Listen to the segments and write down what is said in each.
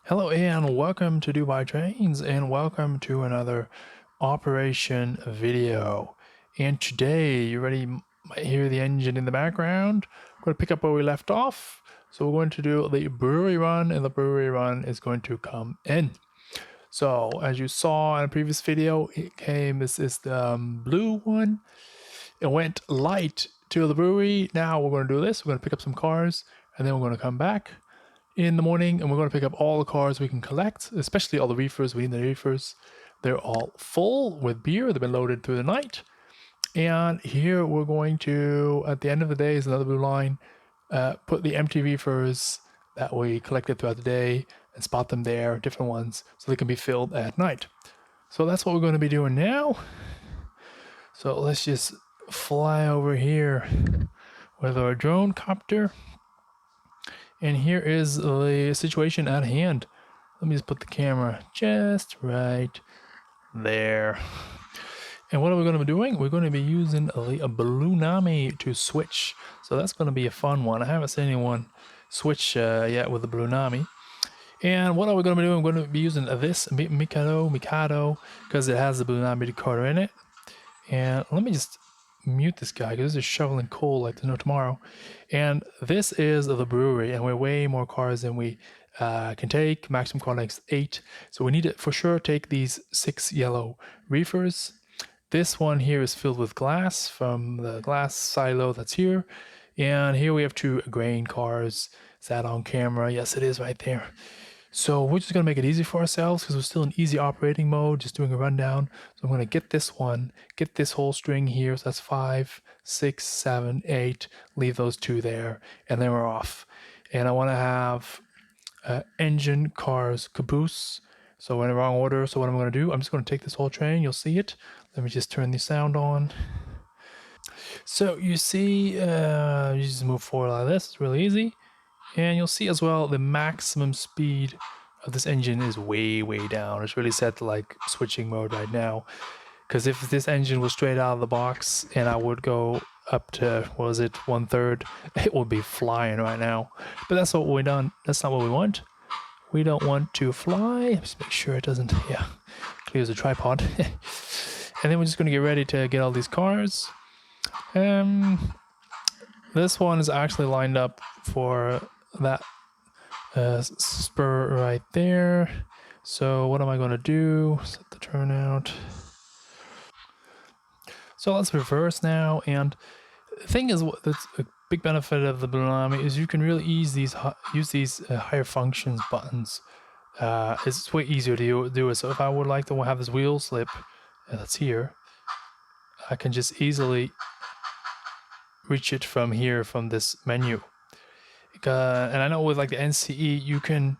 Hello and welcome to Dubai Trains and welcome to another operation video. And today, you already might hear the engine in the background. We're going to pick up where we left off. So we're going to do the brewery run, and the brewery run is going to come in. So as you saw in a previous video, this is the blue one. It went light to the brewery. Now we're going to do this. We're going to pick up some cars and then we're going to come back in the morning and we're going to pick up all the cars we can collect, especially all the reefers. We need the reefers. They're all full with beer. They've been loaded through the night. And here we're going to, at the end of the day, is another blue line, put the empty reefers that we collected throughout the day and spot them there, different ones, so they can be filled at night. So that's what we're going to be doing now. So let's just fly over here with our drone copter. And here is the situation at hand. Let me just put the camera just right there. And what are we going to be doing? We're going to be using a Blunami to switch. So that's going to be a fun one. I haven't seen anyone switch yet with the Blunami. And what are we going to be doing? We're going to be using this Mikado, because it has the Blunami decoder in it. And let me just mute this guy because this is shoveling coal like there's no tomorrow. And this is the brewery, and we're way more cars than we can take. Maximum car length 8. So we need to for sure take these 6 yellow reefers. This one here is filled with glass from the glass silo that's here. And here we have 2 grain cars. Is that on camera? Yes, it is right there. So we're just going to make it easy for ourselves because we're still in easy operating mode, just doing a rundown. So I'm going to get this one, get this whole string here. So that's 5, 6, 7, 8. Leave those 2 there, and then we're off. And I want to have engine, cars, caboose. So we're in the wrong order. So what I'm going to do, I'm just going to take this whole train. You'll see it. Let me just turn the sound on. So you see, you just move forward like this. It's really easy. And you'll see as well the maximum speed of this engine is way down. It's really set to like switching mode right now. Because if this engine was straight out of the box and I would go up to, what was it, 1/3, it would be flying right now. But that's what we done. That's not what we want. We don't want to fly. Just make sure it doesn't, clears the tripod. And then we're just going to get ready to get all these cars. This one is actually lined up for that spur right there. So what am I going to do? Set the turnout. So let's reverse now. And the thing is, that's a big benefit of the Blunami is you can really use these higher functions buttons. It's way easier to do it. So if I would like to have this wheel slip, that's here, I can just easily reach it from here, from this menu. And I know with like the NCE, you can,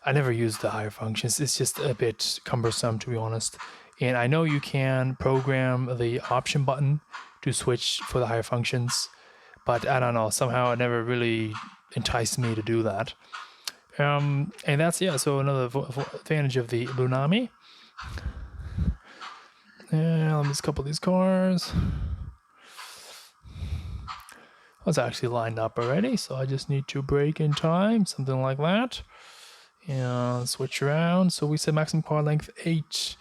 I never use the higher functions. It's just a bit cumbersome, to be honest. And I know you can program the option button to switch for the higher functions, but I don't know, somehow it never really enticed me to do that. And that's, so another advantage of the Blunami. And let me just couple these cars. I was actually lined up already, so I just need to brake in time, something like that. And switch around. So we said maximum car length 8.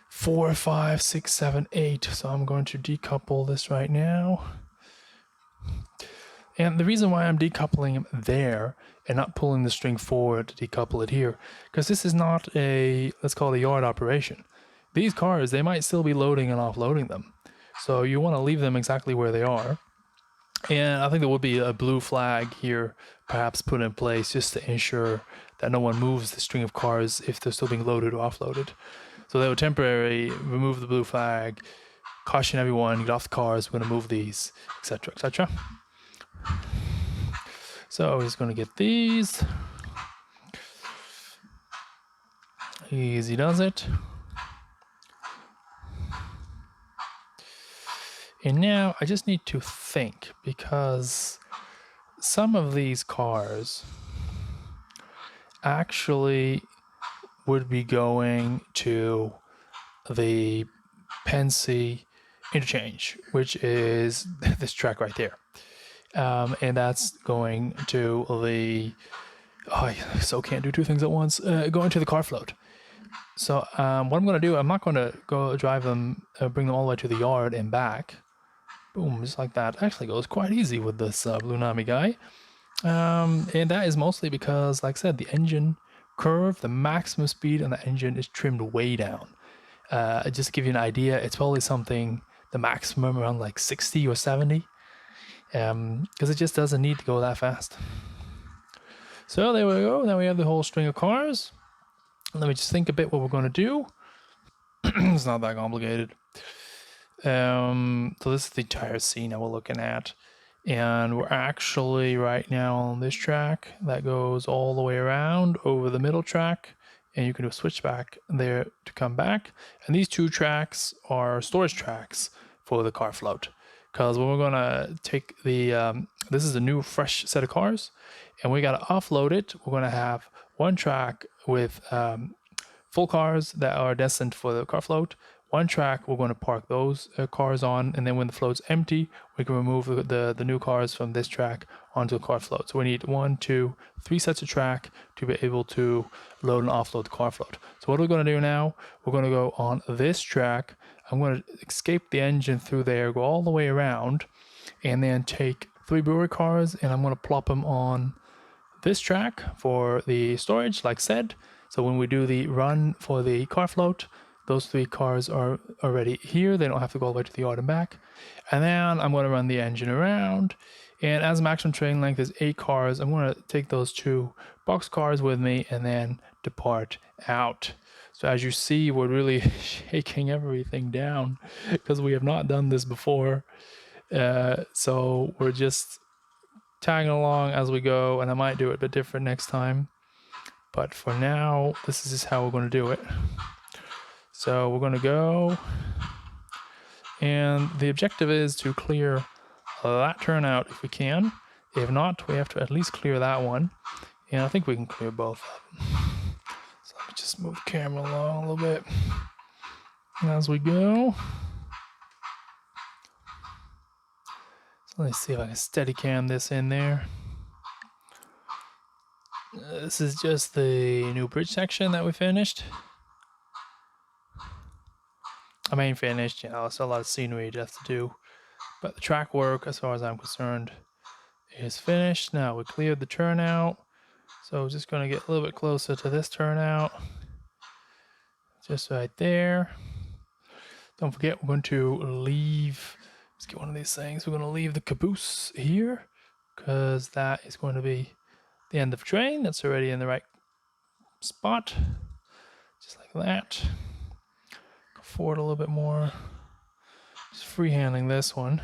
4, 5, 6, 7, 8. So I'm going to decouple this right now. And the reason why I'm decoupling there and not pulling the string forward to decouple it here, because this is not a, let's call it a yard operation. These cars, they might still be loading and offloading them. So you want to leave them exactly where they are. And I think there would be a blue flag here, perhaps put in place just to ensure that no one moves the string of cars if they're still being loaded or offloaded. So they would temporarily remove the blue flag, caution everyone, get off the cars, we're going to move these, etc., etc. So we're just going to get these. Easy does it. And now I just need to think, because some of these cars actually would be going to the Pensy interchange, which is this track right there. And that's going to the Oh, I so can't do two things at once. Go into the car float. So what I'm going to do, I'm not going to go drive them, bring them all the way to the yard and back. Boom, just like that. Actually goes quite easy with this Blunami guy. And that is mostly because, like I said, the engine curve, the maximum speed on the engine is trimmed way down. Just to give you an idea, it's probably something, the maximum around like 60 or 70. Because it just doesn't need to go that fast. So there we go. Now we have the whole string of cars. Let me just think a bit what we're going to do. It's not that complicated. So this is the entire scene that we're looking at. And we're actually right now on this track that goes all the way around over the middle track. And you can do a switchback there to come back. And these two tracks are storage tracks for the car float. Because when we're going to take the, this is a new fresh set of cars. And we got to offload it. We're going to have one track with full cars that are destined for the car float. One track we're going to park those cars on, and then when the float's empty, we can remove the new cars from this track onto the car float. So we need 1, 2, 3 sets of track to be able to load and offload the car float. So what we're going to do now, we're going to go on this track. I'm going to escape the engine through there, go all the way around, and then take 3 brewery cars, and I'm going to plop them on this track for the storage, like said. So when we do the run for the car float, those 3 cars are already here. They don't have to go all the way to the yard and back. And then I'm going to run the engine around. And as maximum train length is 8 cars, I'm going to take those 2 box cars with me and then depart out. So as you see, we're really shaking everything down because we have not done this before. So we're just tagging along as we go, and I might do it a bit different next time. But for now, this is just how we're going to do it. So we're going to go, and the objective is to clear that turnout if we can. If not, we have to at least clear that one. And I think we can clear both of them. So let me just move the camera along a little bit as we go. So let's see if I can steady cam this in there. This is just the new bridge section that we finished. I mean, finished, you know, it's a lot of scenery to have to do. But the track work, as far as I'm concerned, is finished. Now we cleared the turnout. So just going to get a little bit closer to this turnout. Just right there. Don't forget, we're going to leave. Let's get one of these things. We're going to leave the caboose here because that is going to be the end of the train. That's already in the right spot. Just like that. Go forward a little bit more. Just freehanding this one.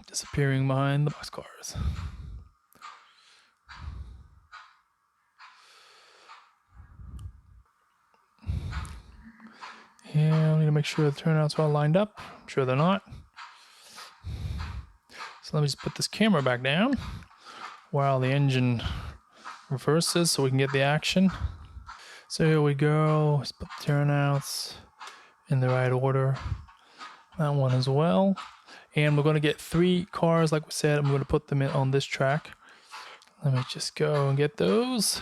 Disappearing behind the boxcars. And I need to make sure the turnouts are all lined up. I'm sure they're not. So let me just put this camera back down while the engine reverses so we can get the action. So here we go. Let's put the turnouts in the right order. That one as well. And we're going to get 3 cars, like we said. I'm going to put them in on this track. Let me just go and get those.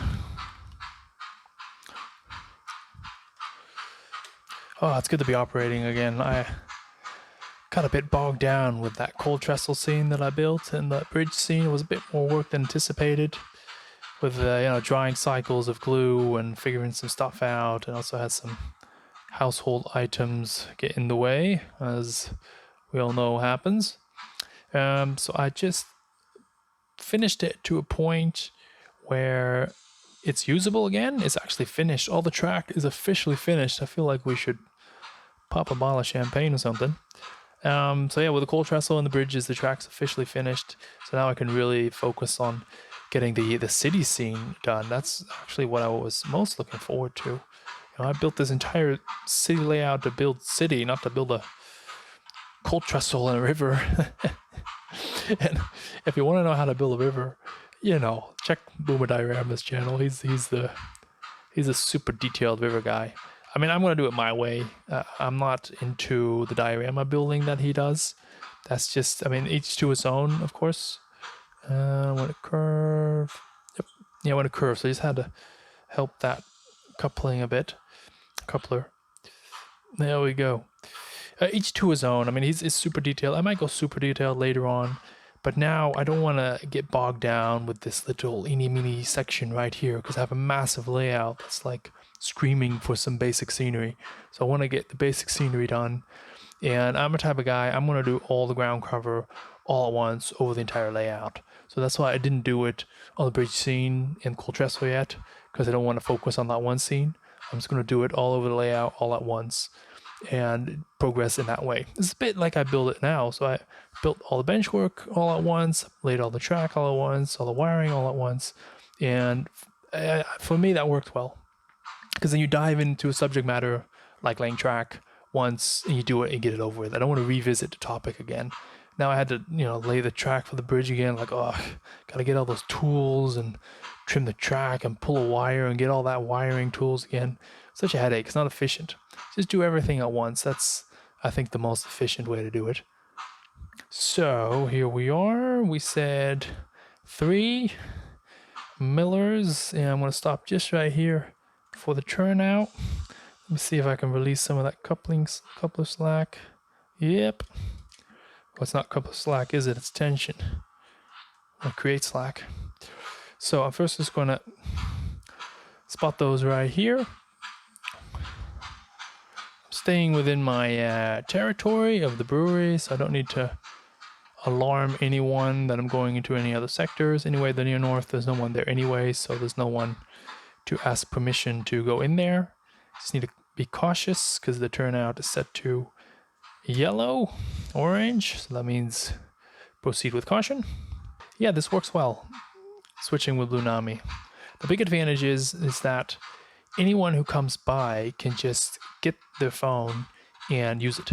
Oh, it's good to be operating again. I got a bit bogged down with that cold trestle scene that I built, and the bridge scene. It was a bit more work than anticipated, with drying cycles of glue and figuring some stuff out, and also had some household items get in the way, as we all know happens. So I just finished it to a point where it's usable again. It's actually finished. All the track is officially finished. I feel like we should pop a bottle of champagne or something. So yeah, with the cold trestle and the bridges, the track's officially finished. So now I can really focus on getting the city scene done. That's actually what I was most looking forward to. You know, I built this entire city layout to build city, not to build a cold trestle and a river. And if you want to know how to build a river, check Boomer Diorama's channel. He's a super detailed river guy. I mean, I'm going to do it my way. I'm not into the diorama building that he does, That's just, I mean, each to its own, of course. I want to curve. Yep. Yeah, I want to curve. So I just had to help that coupling a bit. Coupler. There we go. Each to his own. I mean, it's super detailed. I might go super detailed later on, but now I don't want to get bogged down with this little eeny meeny section right here because I have a massive layout that's like screaming for some basic scenery. So I want to get the basic scenery done. And I'm the type of guy, I'm going to do all the ground cover all at once over the entire layout. So that's why I didn't do it on the bridge scene in Coltresso yet, because I don't want to focus on that one scene. I'm just going to do it all over the layout all at once and progress in that way. It's a bit like I build it now. So I built all the bench work all at once, laid all the track all at once, all the wiring all at once. And for me, that worked well. Because then you dive into a subject matter like laying track once and you do it and get it over with. I don't want to revisit the topic again. Now I had to, lay the track for the bridge again. Like, oh, gotta get all those tools and trim the track and pull a wire and get all that wiring tools again. Such a headache. It's not efficient. Just do everything at once. That's, I think, the most efficient way to do it. So here we are. We said 3 millers, and I'm going to stop just right here for the turnout. Let me see if I can release some of that coupler slack. Yep. Well, it's not coupler slack, is it? It's tension. I'll create slack. So I'm first just going to spot those right here. I'm staying within my territory of the brewery, so I don't need to alarm anyone that I'm going into any other sectors. Anyway, the near north, there's no one there anyway, so there's no one to ask permission to go in there. Just need to be cautious because the turnout is set to yellow, orange, so that means proceed with caution. Yeah, this works well, switching with Blunami. The big advantage is that anyone who comes by can just get their phone and use it.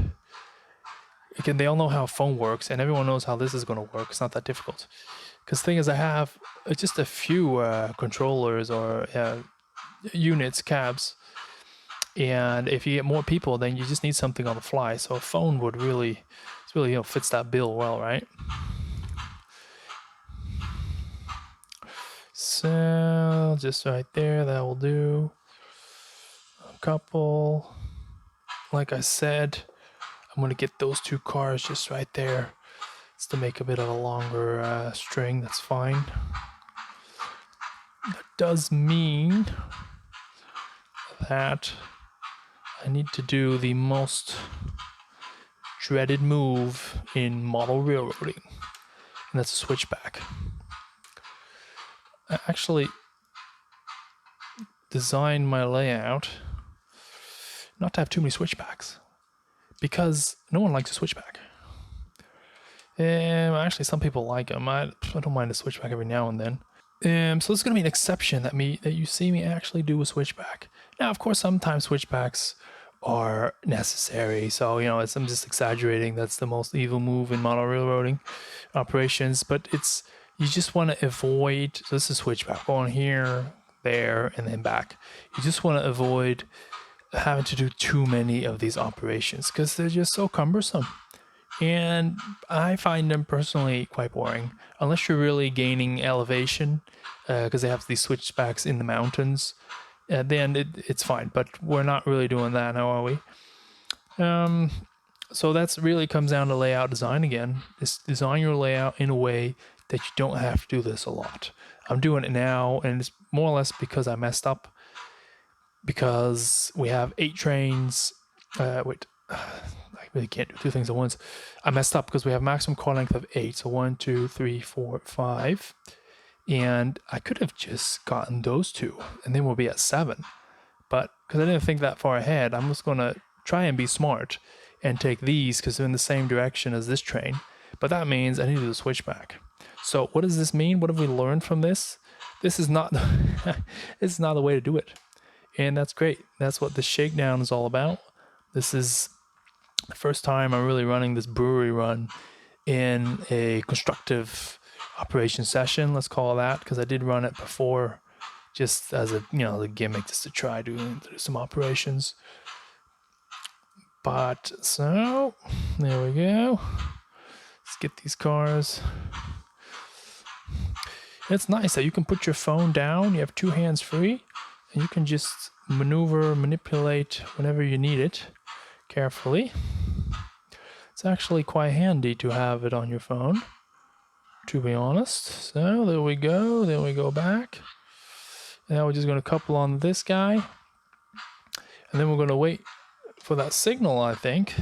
Again, they all know how a phone works, and everyone knows how this is going to work. It's not that difficult. Because the thing is, I have just a few controllers or units, cabs, and if you get more people, then you just need something on the fly. So a phone would really, fits that bill well, right? So just right there, that will do. A couple. Like I said, I'm going to get those 2 cars just right there. It's to make a bit of a longer string. That's fine. That does mean that I need to do the most dreaded move in model railroading, and that's a switchback. I actually designed my layout not to have too many switchbacks because no one likes a switchback. Actually, some people like them. I don't mind a switchback every now and then. So this is going to be an exception that you see me actually do a switchback. Now, of course, sometimes switchbacks are necessary. So, I'm just exaggerating. That's the most evil move in model railroading operations. But you just want to avoid, so this is switchback, going here, there, and then back. You just want to avoid having to do too many of these operations because they're just so cumbersome. And I find them personally quite boring, unless you're really gaining elevation, because they have these switchbacks in the mountains. Then it's fine, but we're not really doing that now, are we? So that's really comes down to layout design again. Just design your layout in a way that you don't have to do this a lot. I'm doing it now, and it's more or less because I messed up. Because we have 8 trains. I really can't do 2 things at once. I messed up because we have maximum car length of 8. So 1, 2, 3, 4, 5. And I could have just gotten those 2, and then we'll be at 7. But because I didn't think that far ahead, I'm just going to try and be smart and take these because they're in the same direction as this train. But that means I need to do the switchback. So what does this mean? What have we learned from this? This is not it's not the way to do it. And that's great. That's what the shakedown is all about. This is the first time I'm really running this brewery run in a constructive operation session, let's call it that, because I did run it before just as a, the gimmick, just to try to do some operations. But so there we go. get these cars. It's nice that you can put your phone down. You have two hands free, and you can just manipulate whenever you need it carefully. It's actually quite handy to have it on your phone, to be honest. So there we go. Then we go back. Now we're just going to couple on this guy. And then we're going to wait for that signal, I think,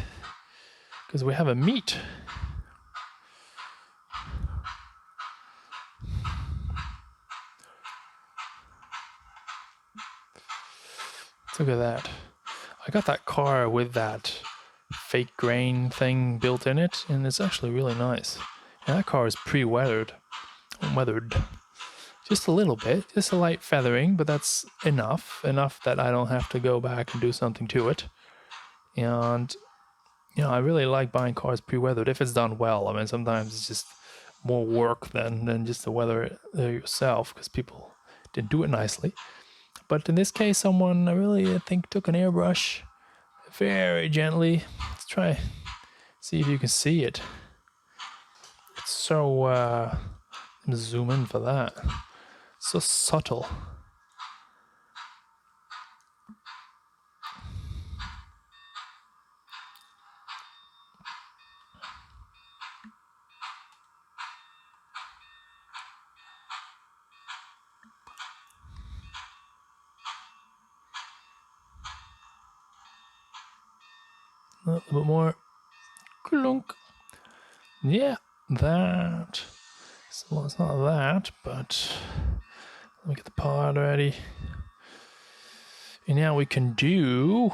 because we have a meet. Look at that. I got that car with that fake grain thing built in it, and it's actually really nice. And that car is pre-weathered. Weathered. Just a little bit, just a light feathering, but that's enough that I don't have to go back and do something to it. And I really like buying cars pre-weathered if it's done well. I mean, sometimes it's just more work than just to weather it yourself because people didn't do it nicely. But in this case, someone I think took an airbrush very gently. Let's try see if you can see it. It's so zoom in for that. So subtle. A little bit more. Clunk. Yeah, that. Well, it's not that, but let me get the part ready. And now we can do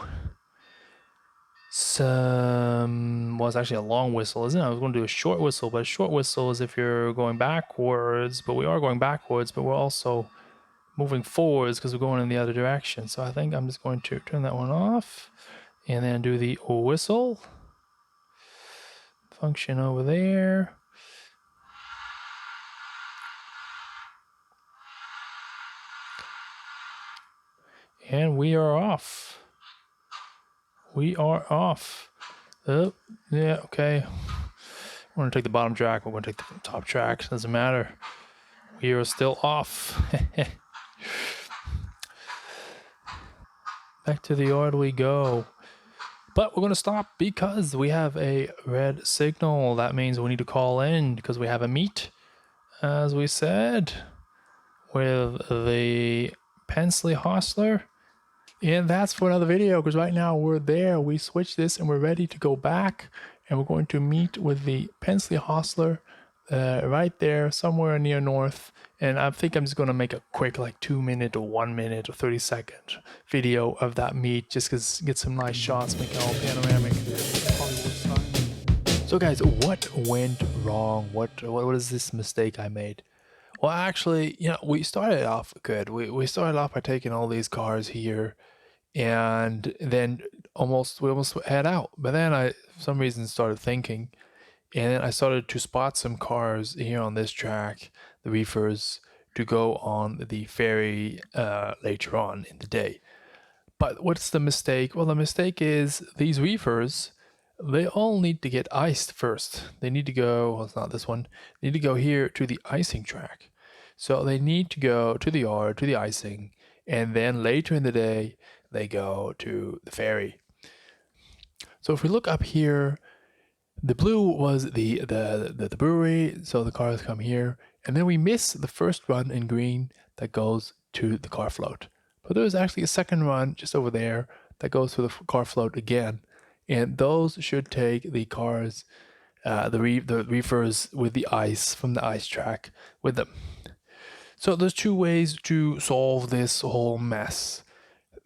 some. Well, it's actually a long whistle, isn't it? I was going to do a short whistle, but a short whistle is if you're going backwards. But we are going backwards, but we're also moving forwards because we're going in the other direction. So I think I'm just going to turn that one off and then do the whistle function over there. And we are off. We are off. Oh, yeah, okay. We're going to take the bottom track. We're going to take the top track. Doesn't matter. We are still off. Back to the yard we go. But we're going to stop because we have a red signal. That means we need to call in because we have a meet, as we said, with the Pensley Hostler. And that's for another video because right now we're there. We switched this and we're ready to go back. And we're going to meet with the Pensley Hostler right there, somewhere near north. And I think I'm just going to make a quick, like 2 minute or 1 minute or 30-second video of that meet, just because get some nice shots, make it all panoramic. So guys, what went wrong? What is this mistake I made? Well, actually, we started off good. We started off by taking all these cars here, and then we almost head out. But then I, for some reason, started thinking, and then I started to spot some cars here on this track, the reefers, to go on the ferry later on in the day. But what's the mistake? Well, the mistake is these reefers, they all need to get iced first. They need to go, well, it's not this one, they need to go here to the icing track. So they need to go to the yard, to the icing, and then later in the day, they go to the ferry. So if we look up here, the blue was the brewery, so the cars come here, and then we miss the first run in green that goes to the car float. But there's actually a second run just over there that goes to the car float again, and those should take the cars, the reefers with the ice from the ice track with them. So there's two ways to solve this whole mess.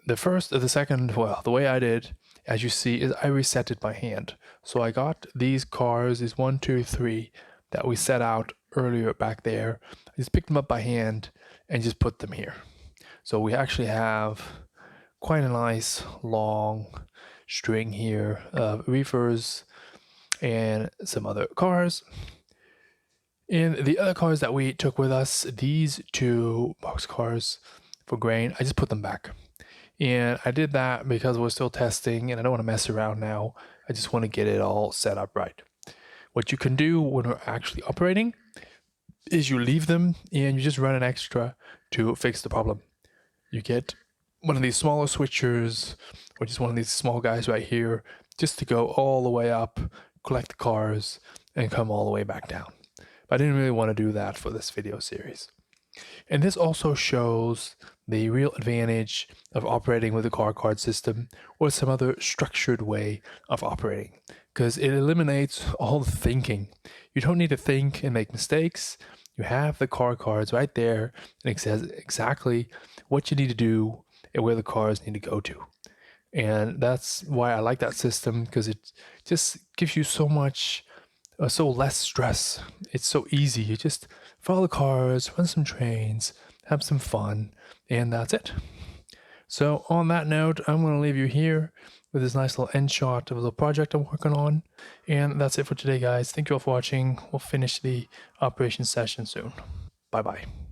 The way I did, as you see, is I reset it by hand. So I got these cars, these 1, 2, 3, that we set out earlier back there. I just picked them up by hand and just put them here. So we actually have quite a nice long string here of reefers and some other cars. And the other cars that we took with us, these two box cars for grain, I just put them back. And I did that because we're still testing and I don't want to mess around now. I just want to get it all set up right. What you can do when we're actually operating is you leave them and you just run an extra to fix the problem. You get one of these smaller switchers, or just one of these small guys right here, just to go all the way up, collect the cars, and come all the way back down. But I didn't really want to do that for this video series. And this also shows the real advantage of operating with a car card system or some other structured way of operating, because it eliminates all the thinking. You don't need to think and make mistakes. You have the car cards right there, and it says exactly what you need to do and where the cars need to go to. And that's why I like that system, because it just gives you so much so less stress. It's so easy. You just follow the cars, run some trains, have some fun, and that's it. So on that note, I'm going to leave you here with this nice little end shot of a little project I'm working on. And that's it for today, guys. Thank you all for watching. We'll finish the operation session soon. Bye-bye.